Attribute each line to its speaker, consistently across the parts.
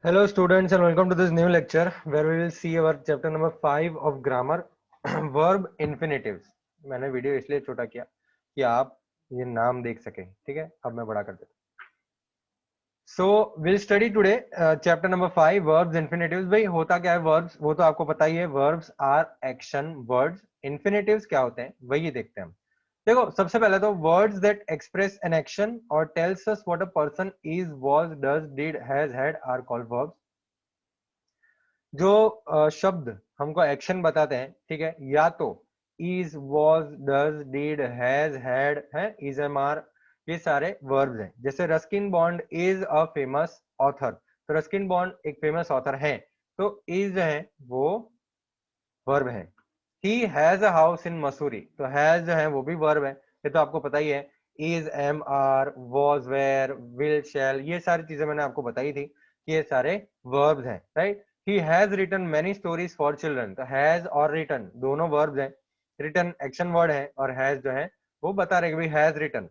Speaker 1: Hello students and welcome to this new lecture where we will see our chapter number 5 of grammar verb infinitives। मैंने video इसलिए छोटा किया कि आप ये नाम देख सकें, ठीक है। अब मैं बड़ा कर देता हूँ। So we'll study today chapter number 5 verbs infinitives। भाई होता क्या है verbs, वो तो आपको पता ही है। verbs are action words। infinitives क्या होते हैं वही देखते हैं हम। देखो सबसे पहले तो words that express an action or tells us what a person is, was, does, did, has, had are called verbs। जो शब्द हमको एक्शन बताते हैं, ठीक है, या तो is, was, does, did, has, had है, इज, एम, आर, ये सारे वर्ब्स हैं। जैसे Ruskin Bond is a famous author, तो रस्किन बॉन्ड एक फेमस ऑथर है, तो इज है वो वर्ब है। He has a house in Mussoorie, तो हैज जो है वो भी वर्ब है, ये तो आपको पता ही है। Is, am, are, was, where, will, shall, ये सारी चीजें मैंने आपको बताई थी कि ये सारे वर्ब्स हैं, right. He has written many stories for children, तो हैज और रिटन दोनों वर्ब्स हैं। रिटन एक्शन वर्ड है और हैज जो है वो बता रहे कि भाई has written.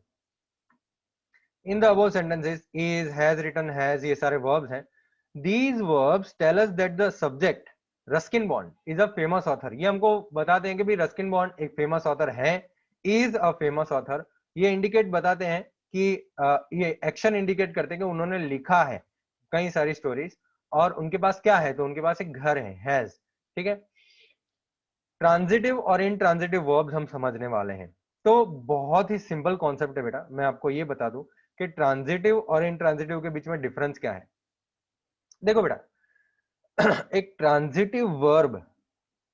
Speaker 1: In the above sentences is, has written, has, ये सारे वर्ब्स हैं। These verbs tell us that the subject Ruskin Bond is a famous author, ये हमको बताते हैं कि भाई रस्किन बॉन्ड एक फेमस ऑथर है, इज अ फेमस ऑथर। ये इंडिकेट बताते हैं कि ये एक्शन इंडिकेट करते हैं कि उन्होंने लिखा है कई सारी स्टोरीज, और उनके पास क्या है, तो उनके पास एक घर है, हैज, ठीक है। ट्रांजिटिव और इनट्रांजिटिव वर्ब्स हम समझने वाले हैं। तो बहुत ही सिंपल कॉन्सेप्ट है बेटा, मैं आपको ये बता दूं कि ट्रांजिटिव और इनट्रांजिटिव के बीच में डिफरेंस क्या है। देखो बेटा एक ट्रांजिटिव वर्ब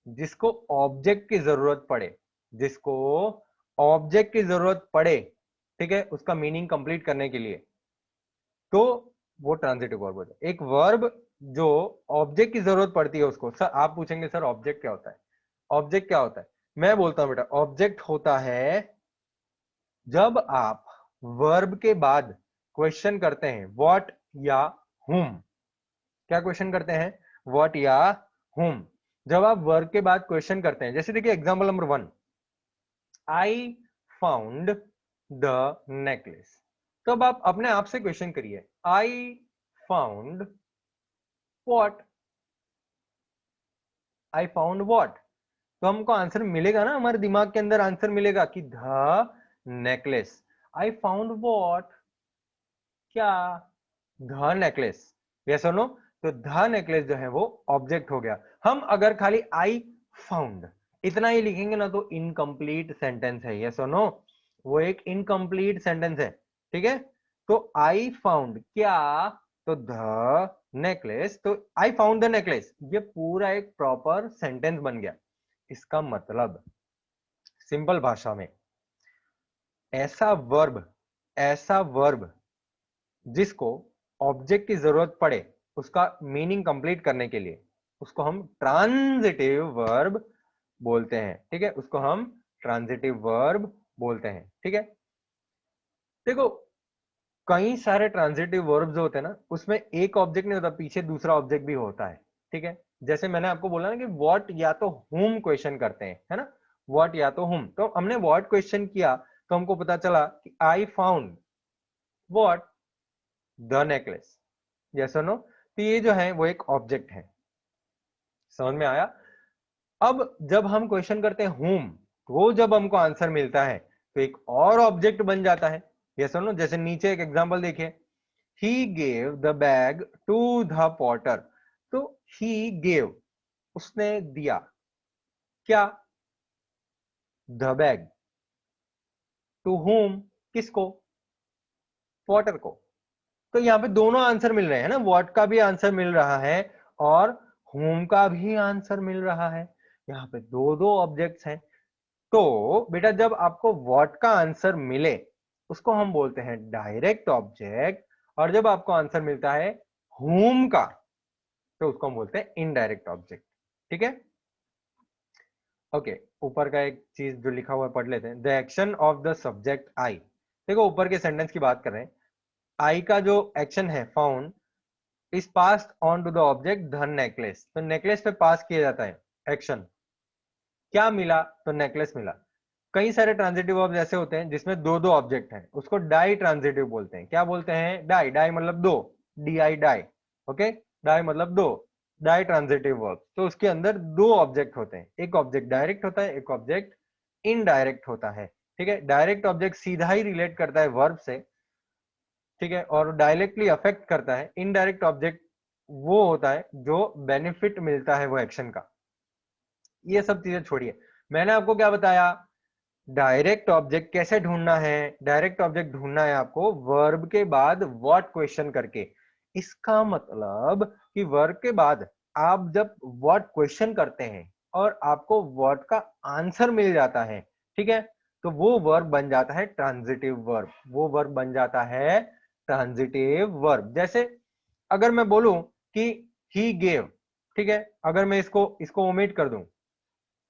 Speaker 1: जिसको ऑब्जेक्ट की जरूरत पड़े, जिसको ऑब्जेक्ट की जरूरत पड़े, ठीक है, उसका मीनिंग कंप्लीट करने के लिए, तो वो ट्रांजिटिव वर्ब होता है। एक वर्ब जो ऑब्जेक्ट की जरूरत पड़ती है उसको, सर आप पूछेंगे सर ऑब्जेक्ट क्या होता है, ऑब्जेक्ट क्या होता है। मैं बोलता हूं बेटा ऑब्जेक्ट होता है जब आप वर्ब के बाद क्वेश्चन करते हैं व्हाट या हुम। क्या क्वेश्चन करते हैं, व्हाट या हुम। जब आप वर्ब के बाद क्वेश्चन करते हैं, जैसे देखिए example number 1, I found the necklace, तो अब आप अपने आप से क्वेश्चन करिए, I found what, I found what, तो हमको आंसर मिलेगा ना, हमारे दिमाग के अंदर आंसर मिलेगा कि the necklace. I found what, क्या, द नेकलेस, यस और नो। तो द नेकलेस जो है वो ऑब्जेक्ट हो गया। हम अगर खाली आई फाउंड इतना ही लिखेंगे ना तो इनकम्प्लीट सेंटेंस है, यस और नो, वो एक इनकम्प्लीट सेंटेंस है, ठीक है। तो आई फाउंड क्या, तो द नेकलेस, तो आई फाउंड द नेकलेस, ये पूरा एक प्रॉपर सेंटेंस बन गया। इसका मतलब सिंपल भाषा में ऐसा वर्ब, ऐसा वर्ब जिसको ऑब्जेक्ट की जरूरत पड़े उसका मीनिंग कंप्लीट करने के लिए, उसको हम ट्रांजिटिव वर्ब बोलते हैं, ठीक है, उसको हम ट्रांजिटिव वर्ब बोलते हैं, ठीक है। देखो कई सारे ट्रांजिटिव वर्ब जो होते हैं ना, उसमें एक ऑब्जेक्ट नहीं होता, पीछे दूसरा ऑब्जेक्ट भी होता है, ठीक है। जैसे मैंने आपको बोला ना कि व्हाट या तो हुम क्वेश्चन करते हैं, है ना, व्हाट या तो हुम, तो हमने व्हाट क्वेश्चन किया तो हमको पता चला कि I found what, the necklace, yes और नो। तो ये जो है वो एक ऑब्जेक्ट है, समझ में आया। अब जब हम क्वेश्चन करते हैं हुम, वो जब हमको आंसर मिलता है तो एक और ऑब्जेक्ट बन जाता है, यस और नो। जैसे नीचे एक एग्जांपल देखिए, he gave the bag to the potter, तो he gave उसने दिया, क्या, the bag, to whom किसको, पॉटर को। तो यहाँ पे दोनों आंसर मिल रहे हैं ना, व्हाट का भी आंसर मिल रहा है और whom का भी आंसर मिल रहा है। यहाँ पे दो दो ऑब्जेक्ट्स हैं। तो बेटा जब आपको व्हाट का आंसर मिले उसको हम बोलते हैं डायरेक्ट ऑब्जेक्ट, और जब आपको आंसर मिलता है whom का तो उसको हम बोलते हैं इनडायरेक्ट ऑब्जेक्ट, ठीक है। ओके ऊपर का एक चीज जो लिखा हुआ है पढ़ लेते हैं, the action of the subject I. देखो ऊपर के सेंटेंस की बात कर रहे हैं, आई का जो एक्शन है found is passed on to the object the necklace, तो नेकलेस पे पास किया जाता है एक्शन, क्या मिला, तो नेकलेस मिला। कई सारे ट्रांजिटिव वर्ब्स ऐसे होते हैं जिसमें दो दो ऑब्जेक्ट हैं, उसको डाई ट्रांजिटिव बोलते हैं। क्या बोलते हैं, डाई, डाई मतलब दो, D I di, okay, di मतलब दो, डाई ट्रांजिटिव वर्ब, तो उसके अंदर दो ऑब्जेक्ट होते हैं, एक ऑब्जेक्ट डायरेक्ट होता है, एक ऑब्जेक्ट इनडायरेक्ट होता है। ठीक है, डायरेक्ट ऑब्जेक्ट सीधा ही रिलेट करता है वर्ब से, ठीक है, और डायरेक्टली अफेक्ट करता है। इनडायरेक्ट ऑब्जेक्ट वो होता है जो बेनिफिट मिलता है वो एक्शन का। ये सब चीजें छोड़िए, मैंने आपको क्या बताया, डायरेक्ट ऑब्जेक्ट कैसे ढूंढना है। डायरेक्ट ऑब्जेक्ट ढूंढना है आपको वर्ब के बाद व्हाट क्वेश्चन करके। इसका मतलब कि वर्ब के बाद आप जब व्हाट क्वेश्चन करते हैं और आपको व्हाट का आंसर मिल जाता है, ठीक है, तो वो वर्ब बन जाता है ट्रांजिटिव वर्ब, वो वर्ब बन जाता है ट्रांजिटिव वर्ब। जैसे अगर मैं बोलूं कि ही गेव, ठीक है, अगर मैं इसको ओमिट कर दूं,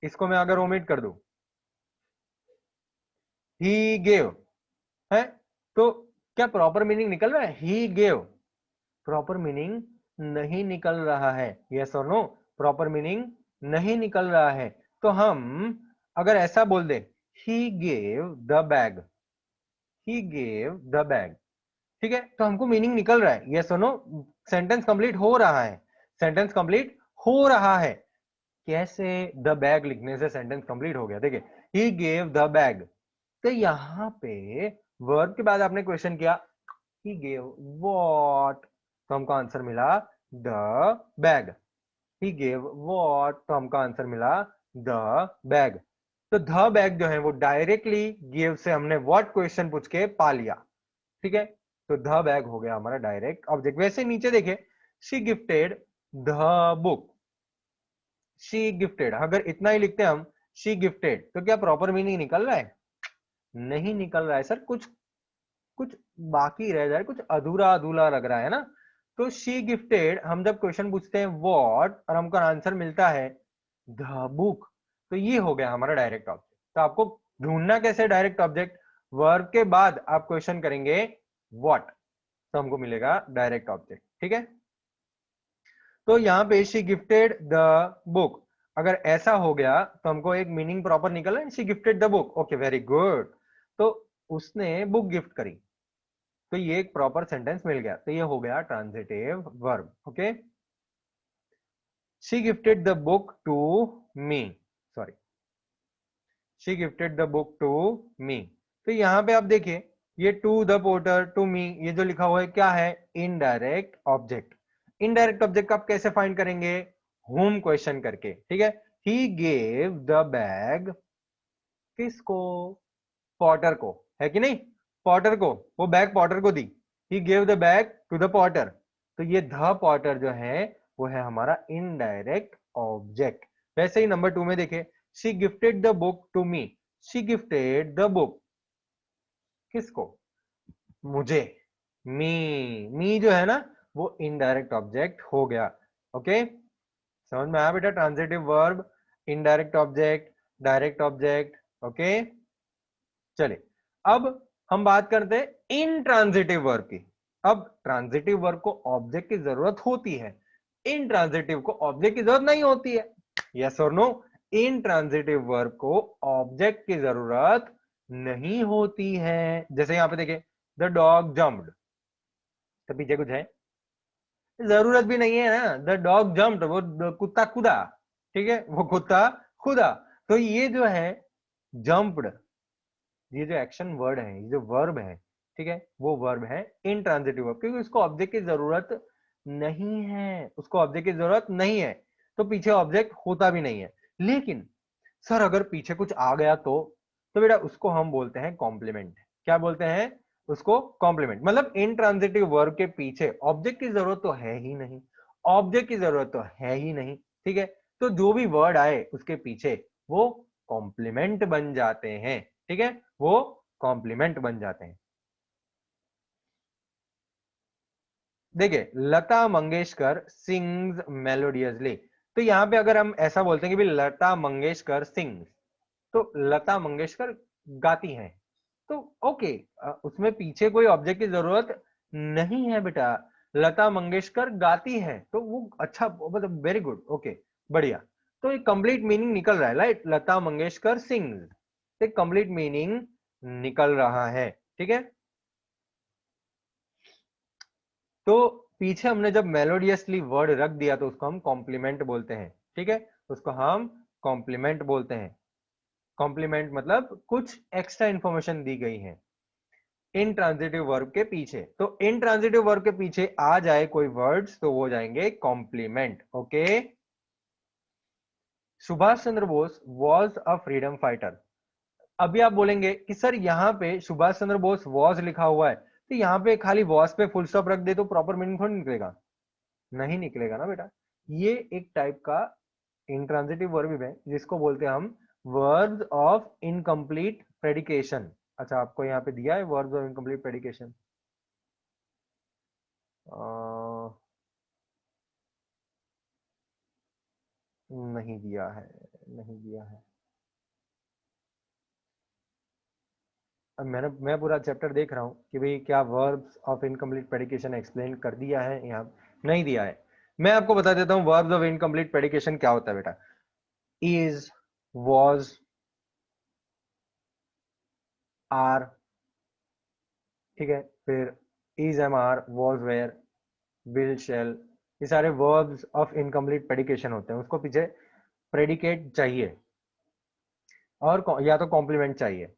Speaker 1: इसको मैं अगर ओमिट कर दूं, ही गेव है, तो क्या प्रॉपर मीनिंग निकल रहा है, ही गेव? प्रॉपर मीनिंग नहीं निकल रहा है। यस और नो? प्रॉपर मीनिंग नहीं निकल रहा है। तो हम अगर ऐसा बोल दे, he gave the bag, he gave the bag, ठीक है, तो हमको मीनिंग निकल रहा है। यस और नो? सेंटेंस कंप्लीट हो रहा है, सेंटेंस कंप्लीट हो रहा है। कैसे? द बैग लिखने से सेंटेंस कंप्लीट हो गया। देखिए, ही गेव द बैग, तो यहां पे वर्ब के बाद आपने क्वेश्चन किया, he gave what, तो हमको आंसर मिला the bag। he gave what, तो हमको आंसर मिला the bag। तो the bag जो है वो डायरेक्टली गिव से हमने what क्वेश्चन पूछ के पा लिया, ठीक है, तो the bag हो गया हमारा डायरेक्ट ऑब्जेक्ट। वैसे नीचे देखिए, she gifted the book, she gifted, अगर इतना ही लिखते हम she gifted, तो क्या प्रॉपर मीनिंग निकल रहा है? नहीं निकल रहा है सर, कुछ कुछ बाकी रह जाए, कुछ अधूरा अधूरा लग रहा है ना। तो शी गिफ्टेड, हम जब क्वेश्चन पूछते हैं व्हाट और हमको आंसर मिलता है द बुक, तो ये हो गया हमारा डायरेक्ट ऑब्जेक्ट। तो आपको ढूंढना कैसे डायरेक्ट ऑब्जेक्ट, वर्ब के बाद आप क्वेश्चन करेंगे व्हाट, तो हमको मिलेगा डायरेक्ट ऑब्जेक्ट। ठीक है, तो यहाँ पे शी गिफ्टेड द बुक, अगर ऐसा हो गया तो हमको एक मीनिंग प्रॉपर निकला, she gifted the book, okay very good. तो उसने बुक गिफ्ट करी, तो ये एक प्रॉपर सेंटेंस मिल गया, तो ये हो गया transitive verb. Okay, she gifted the book to me, sorry, she gifted the book to me. तो यहां पे आप देखिए, ये to the porter, to me, ये जो लिखा हुआ है क्या है, इनडायरेक्ट ऑब्जेक्ट। इनडायरेक्ट ऑब्जेक्ट आप कैसे फाइंड करेंगे, होम क्वेश्चन करके। ठीक है, ही गेव द बैग, किसको, पॉटर को, है कि नहीं, पॉटर को, वो बैग पॉटर को दी, he gave the bag to the potter, तो ये द पॉटर जो है वो है हमारा इनडायरेक्ट ऑब्जेक्ट। वैसे ही नंबर 2 में देखे, she gifted the book to me, she gifted the book किसको, मुझे, मी जो है ना वो इनडायरेक्ट ऑब्जेक्ट हो गया। ओके, समझ में आया बेटा, transitive verb, indirect object, direct object. Okay, चलिए अब हम बात करते हैं इनट्रांजिटिव वर्ब की। अब ट्रांजिटिव वर्ब को ऑब्जेक्ट की जरूरत होती है, इनट्रांजिटिव को ऑब्जेक्ट की जरूरत नहीं होती है। यस और नो? इनट्रांजिटिव वर्ब को ऑब्जेक्ट की जरूरत नहीं होती है। जैसे यहां पे देखिए, द डॉग जम्प्ड, तो पीछे कुछ है, जरूरत भी नहीं है ना, द डॉग जम्प्ड, वो कुत्ता कूदा, ठीक है, वो कुत्ता कूदा। तो ये जो है जंप्ड, ये जो एक्शन वर्ड है, ये जो वर्ब है, ठीक है, वो वर्ब है इनट्रांजिटिव वर्ब, क्योंकि उसको ऑब्जेक्ट की जरूरत नहीं है, उसको ऑब्जेक्ट की जरूरत नहीं है, तो पीछे ऑब्जेक्ट होता भी नहीं है। लेकिन सर अगर पीछे कुछ आ गया तो बेटा उसको हम बोलते हैं कॉम्प्लीमेंट। क्या बोलते हैं उसको? कॉम्प्लीमेंट। मतलब इनट्रांजिटिव वर्ब के पीछे ऑब्जेक्ट की जरूरत तो है ही नहीं, ऑब्जेक्ट की जरूरत तो है ही नहीं, ठीक है, तो जो भी वर्ड आए उसके पीछे वो कॉम्प्लीमेंट बन जाते हैं। ठीक है, वो कॉम्प्लीमेंट बन जाते हैं। देखिए, लता मंगेशकर सिंग्स मेलोडियसली, तो यहां पे अगर हम ऐसा बोलते हैं कि भाई लता मंगेशकर सिंग्स, तो लता मंगेशकर गाती हैं, तो ओके, उसमें पीछे कोई ऑब्जेक्ट की जरूरत नहीं है बेटा, लता मंगेशकर गाती है, तो वो अच्छा, मतलब वेरी गुड, ओके, बढ़िया। तो एक कंप्लीट मीनिंग निकल रहा है, राइट, लता मंगेशकर सिंग्स, एक कंप्लीट मीनिंग निकल रहा है। ठीक है, तो पीछे हमने जब मेलोडियसली वर्ड रख दिया तो उसको हम कॉम्प्लीमेंट बोलते हैं, ठीक है, उसको हम कॉम्प्लीमेंट बोलते हैं। कॉम्प्लीमेंट मतलब कुछ एक्स्ट्रा इंफॉर्मेशन दी गई है इनट्रांजिटिव वर्ब के पीछे। तो इनट्रांजिटिव वर्ब के पीछे आ जाए कोई वर्ड्स तो वो हो जाएंगे complement. Okay, Subhash Chandra Bose was a freedom fighter. अभी आप बोलेंगे कि सर यहाँ पे सुभाष चंद्र बोस वॉज लिखा हुआ है, तो यहाँ पे खाली वॉज पे फुल स्टॉप रख दे तो प्रॉपर मीनिंग थोड़ी निकलेगा, नहीं निकलेगा ना बेटा। ये एक टाइप का इंट्रांजिटिव वर्ब है जिसको बोलते हैं हम वर्ब्स ऑफ इनकम्प्लीट प्रेडिकेशन। अच्छा, आपको यहाँ पे दिया है वर्ब्स ऑफ इनकम्प्लीट प्रेडिकेशन? नहीं दिया है, नहीं दिया है। अब मैं पूरा चैप्टर देख रहा हूँ कि भाई क्या वर्ब्स ऑफ इनकम्प्लीट प्रेडिकेशन एक्सप्लेन कर दिया है, यहाँ नहीं दिया है। मैं आपको बता देता हूँ वर्ब्स ऑफ इनकम्प्लीट प्रेडिकेशन क्या होता है बेटा। इज, वॉज, आर, ठीक है, फिर is, am, are, was, where, will, shall, ये सारे वर्ब्स ऑफ इनकम्प्लीट प्रेडिकेशन होते हैं। उसको पीछे प्रेडिकेट चाहिए और या तो कॉम्प्लीमेंट चाहिए।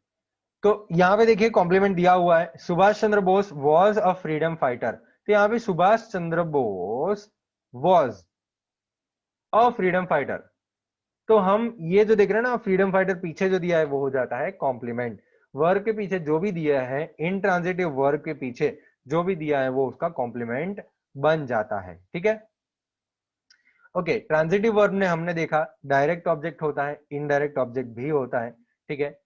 Speaker 1: तो यहाँ पे देखिए कॉम्प्लीमेंट दिया हुआ है, Subhash Chandra Bose was a freedom fighter. तो यहाँ पे Subhash Chandra Bose was a freedom fighter. तो हम ये जो देख रहे हैं ना, फ्रीडम फाइटर पीछे जो दिया है वो हो जाता है कॉम्प्लीमेंट। वर्ब के पीछे जो भी दिया है, इनट्रांजिटिव वर्ब के पीछे जो भी दिया है वो उसका कॉम्प्लीमेंट बन जाता है, ठीक है। ओके, ट्रांजिटिव वर्ब ने हमने देखा डायरेक्ट ऑब्जेक्ट होता है, इनडायरेक्ट ऑब्जेक्ट भी होता है, ठीक है।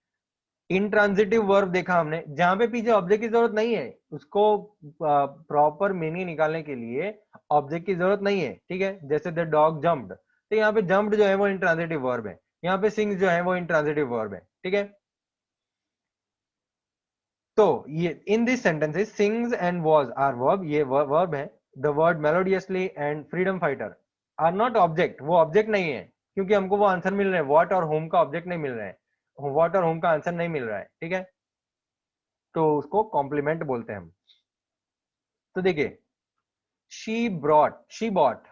Speaker 1: इनट्रांजिटिव वर्ब देखा हमने जहां पे पीछे ऑब्जेक्ट की जरूरत नहीं है, उसको प्रॉपर मीनिंग निकालने के लिए ऑब्जेक्ट की जरूरत नहीं है, ठीक है। जैसे द डॉग जम्प्ड, तो यहाँ पे जम्प्ड जो है वो इनट्रांजिटिव वर्ब है, यहाँ पे सिंग्स जो है वो इनट्रांजिटिव वर्ब है, ठीक है। तो ये in this sentences sings and was are verb, ये वर्ब है। The word melodiously and freedom fighter are not object, वो ऑब्जेक्ट नहीं है, क्योंकि हमको वो आंसर मिल रहे हैं, व्हाट और होम का ऑब्जेक्ट नहीं मिल रहा है, व्हाट और होम का आंसर नहीं मिल रहा है, ठीक है। तो उसको कॉम्प्लीमेंट बोलते हैं हम। तो देखिए, she bought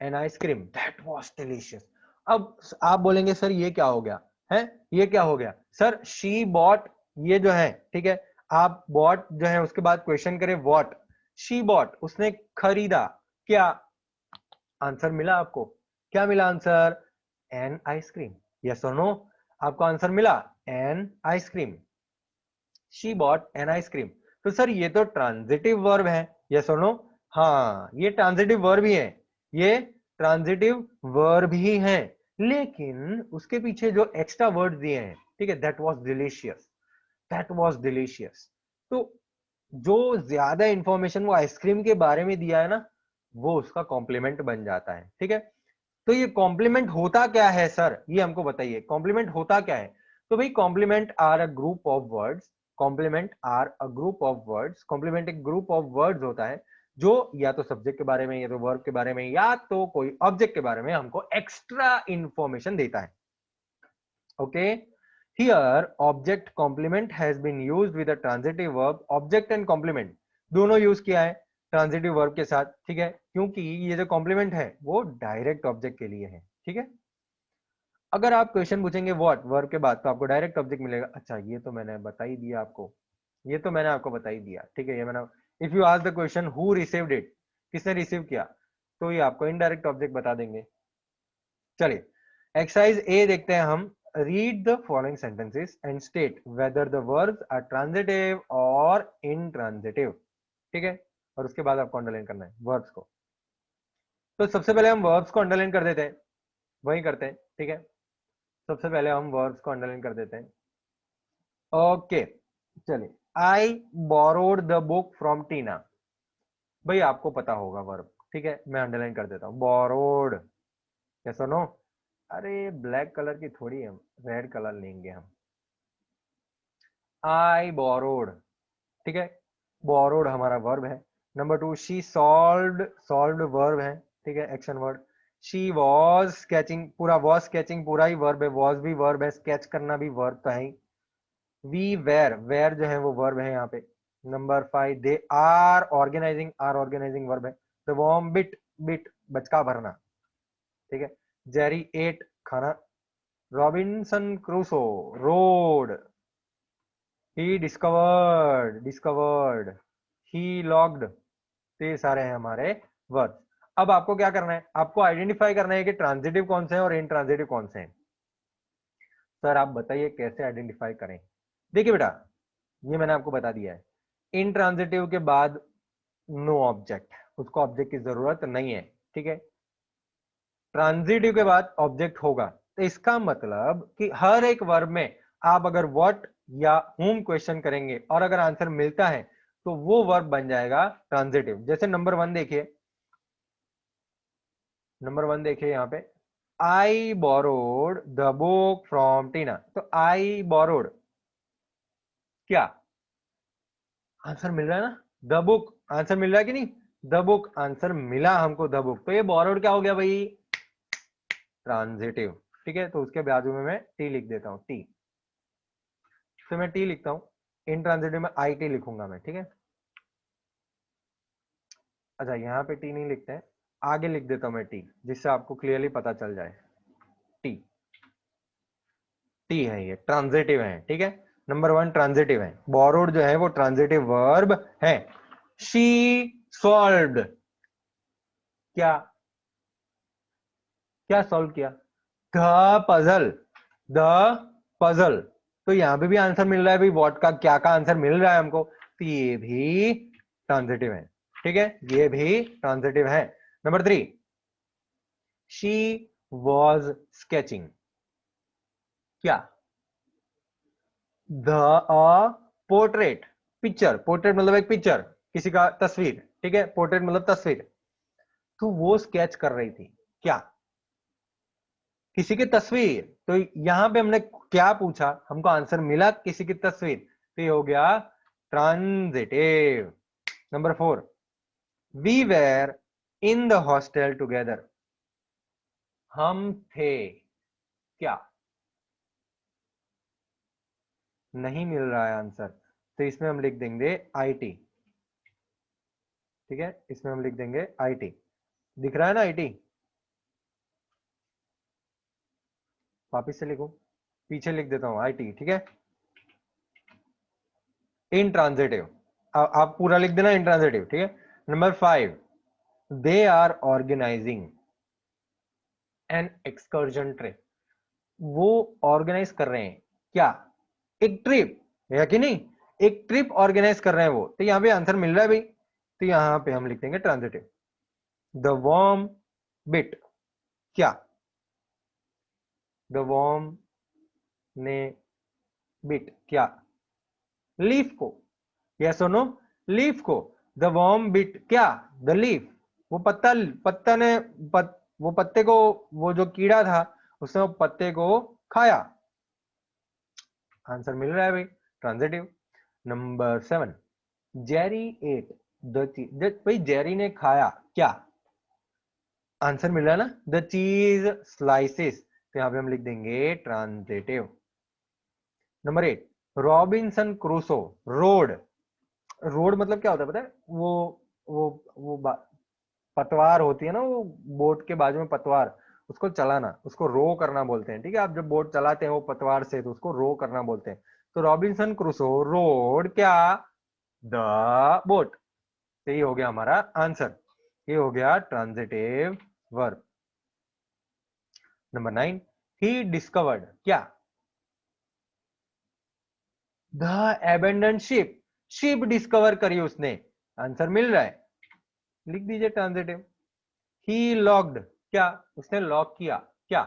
Speaker 1: an ice cream that was delicious. अब आप बोलेंगे सर ये क्या हो गया है, ये क्या हो गया सर, शी बॉट, ये जो है, ठीक है, आप बॉट जो है उसके बाद क्वेश्चन करें व्हाट, शी बॉट, उसने खरीदा क्या, आंसर मिला आपको, क्या मिला आंसर, एन आइसक्रीम, यस और नो, आपको आंसर मिला an ice cream, she bought an ice cream. तो सर ये तो ट्रांजिटिव वर्ब है, यस और नो, हाँ ये ट्रांजिटिव वर्ब ही है, ये ट्रांजिटिव वर्ब ही है, लेकिन उसके पीछे जो एक्स्ट्रा वर्ड दिए हैं, ठीक है, that was delicious, that was delicious. तो जो ज्यादा इंफॉर्मेशन वो आइसक्रीम के बारे में दिया है ना, वो उसका कॉम्प्लीमेंट बन जाता है, ठीक है। तो ये कॉम्प्लीमेंट होता क्या है सर, ये हमको बताइए, कॉम्प्लीमेंट होता क्या है। तो भाई complement are a group of words, complement are a group of words, complement एक ग्रुप ऑफ वर्ड्स होता है जो या तो सब्जेक्ट के बारे में, या तो वर्ब के बारे में, या तो कोई ऑब्जेक्ट के बारे में हमको एक्स्ट्रा इंफॉर्मेशन देता है। Okay, here object complement has been used with a transitive verb, object and complement दोनों यूज किया है ट्रांजिटिव वर्ब के साथ, ठीक है, क्योंकि ये जो कॉम्प्लीमेंट है वो डायरेक्ट ऑब्जेक्ट के लिए है, ठीक है। अगर आप क्वेश्चन पूछेंगे व्हाट वर्ब के बाद तो आपको डायरेक्ट ऑब्जेक्ट मिलेगा, अच्छा ये तो मैंने बता ही दिया आपको, ये तो मैंने आपको बता ही दिया, ठीक है, ये मैंने, if you ask the question who received it, किसने रिसीव किया, तो ये आपको इनडायरेक्ट ऑब्जेक्ट बता देंगे। चलिए एक्सरसाइज ए देखते हैं हम, read the following sentences and state whether the verbs are transitive और इनट्रांजिटिव, ठीक है, और उसके बाद आपको अंडरलाइन करना है वर्ब्स को। तो सबसे पहले हम वर्ब्स को अंडरलाइन कर देते हैं, वही करते हैं, ठीक है। सबसे पहले हम वर्ब्स को अंडरलाइन कर देते हैं। ओके, चलिए, I borrowed the book from Tina, भाई आपको पता होगा वर्ब, ठीक है, मैं अंडरलाइन कर देता हूं, बोरोड, यस और नो, अरे ब्लैक कलर की थोड़ी, हम रेड कलर लेंगे हम, आई बोरोड, ठीक है, बोरोड हमारा वर्ब है। Number two, she solved, solved verb है, ठीक है, action word. She was sketching, पूरा वॉज स्केचिंग पूरा ही वर्ब है, वॉज भी वर्ब है, स्केच करना भी वर्ब तो है ही। वी वेर, वेर जो है वो वर्ब है यहाँ पे। Number five, they are organizing, are organizing verb है। द वॉर्म बिट, बिट बचका भरना, ठीक है। जेरी एट खाना, Robinson Crusoe rowed, he discovered, discovered, he laughed. तो ये सारे हैं हमारे वर्ब। अब आपको क्या करना है, आपको आइडेंटिफाई करना है कि ट्रांजिटिव कौन से हैं और इनट्रांजिटिव कौन से हैं। सर आप बताइए कैसे आइडेंटिफाई करें। देखिए बेटा, ये मैंने आपको बता दिया है, इनट्रांजिटिव के बाद नो ऑब्जेक्ट, उसको ऑब्जेक्ट की जरूरत नहीं है, ठीक है। ट्रांजिटिव के बाद ऑब्जेक्ट होगा, तो इसका मतलब कि हर एक वर्ब में आप अगर व्हाट या whom क्वेश्चन करेंगे और अगर आंसर मिलता है तो वो वर्ब बन जाएगा ट्रांजिटिव। जैसे नंबर 1 देखिए, नंबर 1 देखिए यहाँ पे, I borrowed the book from Tina. तो आई बोरोड, क्या आंसर मिल रहा है ना, द बुक आंसर मिल रहा है कि नहीं, द बुक आंसर मिला हमको, द बुक। तो ये बोरोड क्या हो गया भाई, ट्रांजिटिव, ठीक है। तो उसके बाजू में मैं टी लिख देता हूं, टी, तो मैं टी लिखता हूं, इन ट्रांजिटिव में आई टी लिखूंगा मैं, ठीक है। अच्छा यहाँ पे टी नहीं लिखते हैं, आगे लिख देता हूं मैं टी, जिससे आपको क्लियरली पता चल जाए। टी, टी है, ये ट्रांजिटिव है, ठीक है। नंबर 1 ट्रांजिटिव है, बोरोड जो है वो ट्रांजिटिव वर्ब है। शी सॉल्व्ड, क्या क्या सॉल्व किया, द पजल, द पजल। तो यहां पे भी आंसर मिल रहा है भाई, व्हाट का क्या का आंसर मिल रहा है हमको, तो ये भी ट्रांजिटिव है, ठीक है, ये भी ट्रांजिटिव है। नंबर 3, शी वॉज स्केचिंग, क्या द पोर्ट्रेट, पिक्चर, पोर्ट्रेट मतलब एक पिक्चर, किसी का तस्वीर, ठीक है, पोर्ट्रेट मतलब तस्वीर। तो वो स्केच कर रही थी, क्या किसी की तस्वीर। तो यहां पे हमने क्या पूछा, हमको आंसर मिला किसी की तस्वीर, तो ये हो गया transitive. Number 4, we were in the hostel together, हम थे, क्या नहीं मिल रहा है आंसर, तो इसमें हम लिख देंगे आईटी, ठीक है, इसमें हम लिख देंगे आईटी। दिख रहा है ना आईटी, वापिस से लिखूं, पीछे लिख देता हूं आईटी, ठीक है। इनट्रांजिटिव, आप पूरा लिख देना इनट्रांजिटिव, ठीक है। Number 5, they are organizing an excursion trip, वो ऑर्गेनाइज कर रहे हैं, क्या एक ट्रिप, है कि नहीं, एक ट्रिप ऑर्गेनाइज कर रहे हैं वो, तो यहां पे आंसर मिल रहा है भाई, तो यहां पे हम लिख देंगे ट्रांजिटिव। द वॉर्म बिट, क्या द वॉर्म ने बिट, क्या लीफ को, यस और नो, लीफ को, द वॉर्म बिट क्या द लीफ, वो पत्ता, पत्ता ने वो पत्ते को, वो जो कीड़ा था उसने वो पत्ते को खाया, आंसर मिल रहा है भाई, transitive. Number 7, Jerry at the चीज, भाई जेरी ने खाया, क्या आंसर मिल रहा है ना, द चीज स्लाइसिस, तो यहां पे हम लिख देंगे transitive. Number 8, Robinson Crusoe road, road मतलब क्या होता है पता है, वो पतवार होती है ना, वो बोट के बाजू में पतवार, उसको चलाना, उसको रो करना बोलते हैं, ठीक है। आप जब बोट चलाते हैं वो पतवार से, तो उसको रो करना बोलते हैं। तो रॉबिन्सन क्रूसो रोड क्या द बोट, तो ये हो गया हमारा आंसर, ये हो गया transitive verb. Number 9, he discovered, क्या the abandoned ship, ship discover करी उसने, आंसर मिल रहा है, लिख दीजिए ट्रांजिटिव। ही लॉक्ड, क्या उसने लॉक किया, क्या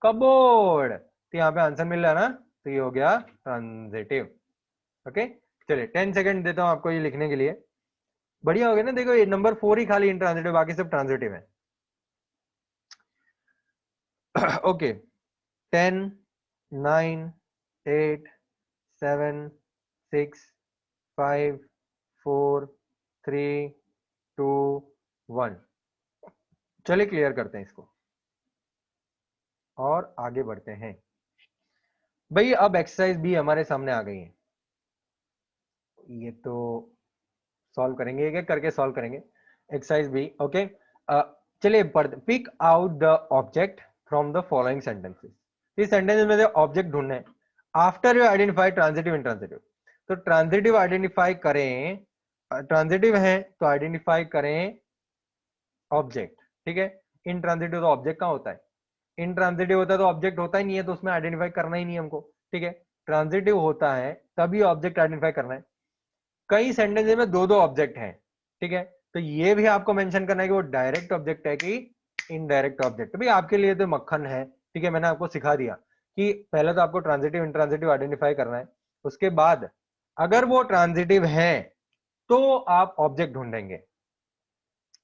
Speaker 1: कबोर्ड, तो यहाँ पे आंसर मिल रहा है ना, तो ये हो गया ट्रांजिटिव। ओके, चलिए 10 सेकंड देता हूं आपको ये लिखने के लिए, बढ़िया हो गया ना। देखो ये नंबर 4 ही खाली इंट्रांजिटिव, बाकी सब ट्रांजिटिव है। ओके, 10, 9, 8, 7, 6, 5, 4, 3, 2, 1। चलिए क्लियर करते हैं इसको और आगे बढ़ते हैं। भाई अब एक्सरसाइज भी हमारे सामने आ गई है, ये तो सॉल्व करेंगे, एक एक करके सॉल्व करेंगे। Exercise B. ओके, चलिए पढ़ते। Pick out the object from the following sentences. इस सेंटेंस में से ऑब्जेक्ट ढूंढने। After you identify transitive intransitive, तो ट्रांजिटिव आइडेंटिफाई करें, ट्रांजिटिव है तो आइडेंटिफाई करें ऑब्जेक्ट, ठीक है। इंट्रांजिटिव तो ऑब्जेक्ट कहाँ होता है, इंट्रांजिटिव होता है तो ऑब्जेक्ट होता ही नहीं है, तो उसमें आइडेंटिफाई करना ही नहीं है हमको, ठीक है। ट्रांजिटिव होता है तभी ऑब्जेक्ट आइडेंटिफाई करना है। कई सेंटेंस में दो दो ऑब्जेक्ट हैं, ठीक है, तो ये भी आपको मेंशन करना है कि वो डायरेक्ट ऑब्जेक्ट है कि इनडायरेक्ट ऑब्जेक्ट। भाई आपके लिए तो मक्खन है, ठीक है, मैंने आपको सिखा दिया कि पहले तो आपको ट्रांजिटिव इंट्रांजिटिव आइडेंटिफाई करना है, उसके बाद अगर वो ट्रांजिटिव है तो आप ऑब्जेक्ट ढूंढेंगे,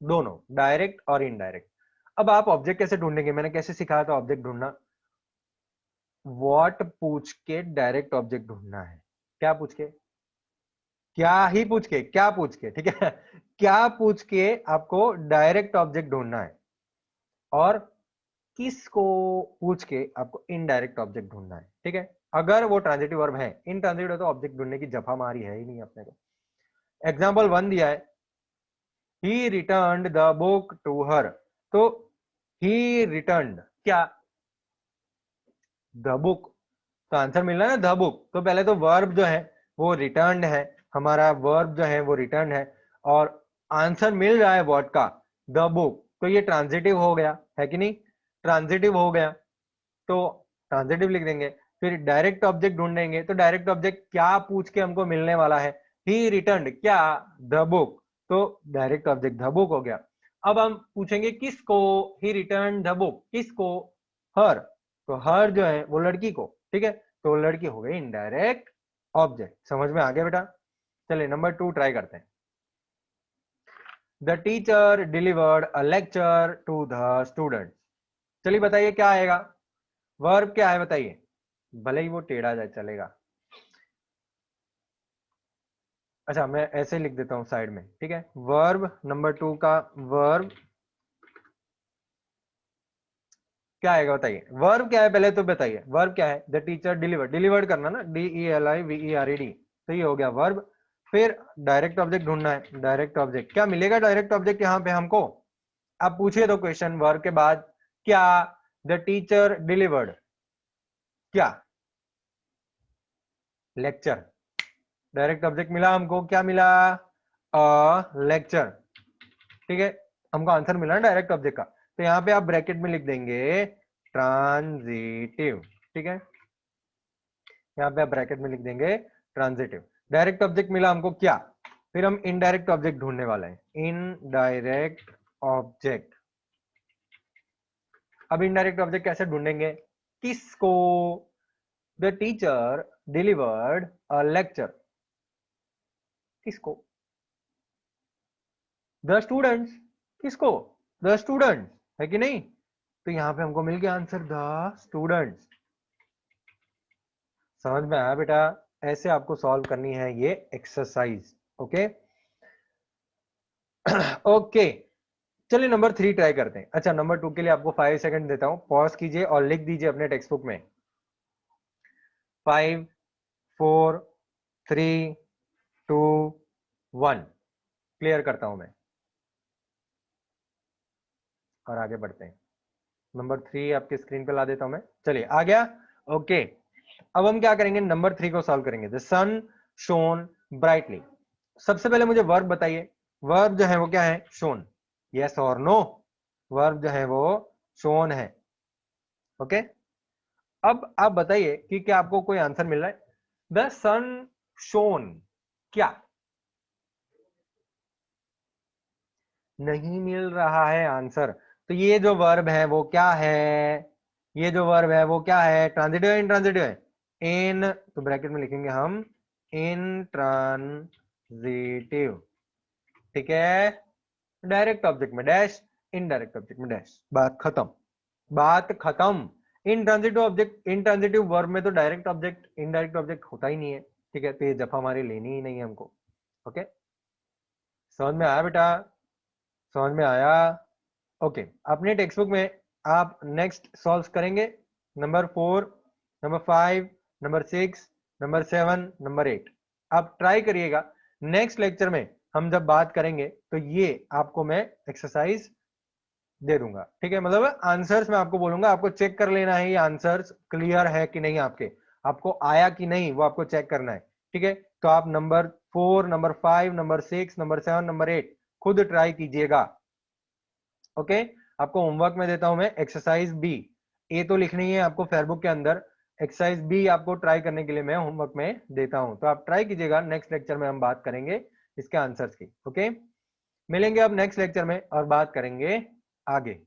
Speaker 1: दोनों डायरेक्ट और इनडायरेक्ट। अब आप ऑब्जेक्ट कैसे ढूंढेंगे, मैंने कैसे सिखाया था ऑब्जेक्ट ढूंढना, व्हाट पूछ के डायरेक्ट ऑब्जेक्ट ढूंढना है। क्या पूछ के, क्या ही पूछ के, क्या पूछ के, ठीक है क्या पूछ के आपको डायरेक्ट ऑब्जेक्ट ढूंढना है, और किसको पूछ के आपको इनडायरेक्ट ऑब्जेक्ट ढूंढना है, ठीक है। अगर वो ट्रांजिटिव वर्ब है, इनट्रांजिटिव तो ऑब्जेक्ट ढूंढने की जफा मारी है ही नहीं अपने को। एग्जाम्पल 1 दिया है, he returned the book to her, तो ही रिटर्न्ड क्या, द बुक, तो आंसर मिल रहा है ना द बुक। तो पहले तो वर्ब जो है वो रिटर्न्ड है, हमारा वर्ब जो है वो रिटर्न है, और आंसर मिल रहा है व्हाट का, द बुक, तो ये ट्रांजिटिव हो गया है कि नहीं, ट्रांजिटिव हो गया, तो ट्रांजिटिव लिख देंगे। फिर डायरेक्ट ऑब्जेक्ट ढूंढेंगे, तो डायरेक्ट ऑब्जेक्ट क्या पूछ के हमको मिलने वाला है, ही रिटर्न्ड क्या, द बुक, तो डायरेक्ट ऑब्जेक्ट द बुक हो गया। अब हम पूछेंगे किसको, ही रिटर्न द बुक, किसको, हर, तो हर जो है वो लड़की को, ठीक है, तो लड़की हो गई इनडायरेक्ट ऑब्जेक्ट। समझ में आ गया बेटा। चलिए नंबर 2 ट्राई करते हैं। The teacher delivered a lecture to the student. चलिए बताइए क्या आएगा, वर्ब क्या है बताइए, भले ही वो टेढ़ा जाए चलेगा। अच्छा मैं ऐसे लिख देता हूं साइड में, ठीक है। वर्ब नंबर 2 का वर्ब क्या आएगा बताइए, वर्ब क्या है पहले तो बताइए, वर्ब क्या है, द टीचर डिलीवर्ड, डिलीवर्ड करना ना, DELIVERED, तो ये हो गया वर्ब। फिर डायरेक्ट ऑब्जेक्ट ढूंढना है, डायरेक्ट ऑब्जेक्ट क्या मिलेगा, डायरेक्ट ऑब्जेक्ट यहाँ पे हमको, आप पूछिए तो क्वेश्चन वर्ब के बाद क्या, द टीचर डिलीवर्ड क्या, लेक्चर, डायरेक्ट ऑब्जेक्ट मिला हमको, क्या मिला, लेक्चर, ठीक है, हमको आंसर मिला ना डायरेक्ट ऑब्जेक्ट का। तो यहाँ पे आप ब्रैकेट में लिख देंगे ट्रांजिटिव, ठीक है, यहाँ पे आप ब्रैकेट में लिख देंगे ट्रांजिटिव। डायरेक्ट ऑब्जेक्ट मिला हमको क्या, फिर हम इनडायरेक्ट ऑब्जेक्ट ढूंढने वाले हैं, इनडायरेक्ट ऑब्जेक्ट। अब इनडायरेक्ट ऑब्जेक्ट कैसे ढूंढेंगे, किसको, the teacher delivered a lecture, किसको, द स्टूडेंट्स, किसको, द स्टूडेंट्स, है कि नहीं, तो यहां पे हमको मिल गया आंसर द स्टूडेंट्स। समझ में आया बेटा, ऐसे आपको सॉल्व करनी है ये एक्सरसाइज। ओके ओके, चलिए नंबर 3 ट्राई करते हैं। अच्छा नंबर 2 के लिए आपको 5 सेकंड देता हूं, पॉज कीजिए और लिख दीजिए अपने टेक्स्ट बुक में। 5 4 3 2 1। क्लियर करता हूं मैं और आगे बढ़ते हैं। नंबर 3 आपके स्क्रीन पे ला देता हूं मैं, चलिए आ गया। ओके, अब हम क्या करेंगे, नंबर 3 को सॉल्व करेंगे। The sun shone brightly. सबसे पहले मुझे वर्ब बताइए, वर्ब जो है वो क्या है, शोन, यस और नो, वर्ब जो है वो शोन है। ओके, अब आप बताइए कि क्या आपको कोई आंसर मिल रहा है, द सन शोन क्या, नहीं मिल रहा है आंसर, तो ये जो वर्ब है वो क्या है, ये जो वर्ब है वो क्या है, ट्रांजिटिव है इनट्रांजिटिव है, इन, तो ब्रैकेट में लिखेंगे हम इनट्रांजिटिव, ठीक है। डायरेक्ट ऑब्जेक्ट में डैश, इनडायरेक्ट ऑब्जेक्ट में डैश, बात खत्म, बात खत्म। इनट्रांजिटिव ऑब्जेक्ट, इनट्रांजिटिव वर्ब में तो डायरेक्ट ऑब्जेक्ट इनडायरेक्ट ऑब्जेक्ट होता ही नहीं है, ठीक है, तो ये जफा हमारी लेनी ही नहीं है हमको। ओके, समझ में आया बेटा, समझ में आया। ओके, अपने टेक्स्ट बुक में आप नेक्स्ट सॉल्व करेंगे number 4, number 5, number 6, number 7, number 8। आप ट्राई करिएगा नेक्स्ट लेक्चर में हम जब बात करेंगे तो ये आपको मैं एक्सरसाइज दे दूंगा, ठीक है। मतलब आंसर्स मैं आपको बोलूंगा, आपको चेक कर लेना है ये आंसर्स क्लियर है कि नहीं, आपको आया कि नहीं वो आपको चेक करना है, ठीक है। तो आप number 4, number 5, number 6, number 7, number 8 खुद ट्राई कीजिएगा, ओके। आपको होमवर्क में देता हूं मैं एक्सरसाइज बी, ए तो लिखनी है आपको फेयरबुक के अंदर, एक्सरसाइज बी आपको ट्राई करने के लिए मैं होमवर्क में देता हूं, तो आप ट्राई कीजिएगा। नेक्स्ट लेक्चर में हम बात करेंगे इसके आंसर्स की, ओके। मिलेंगे अब नेक्स्ट लेक्चर में और बात करेंगे आगे।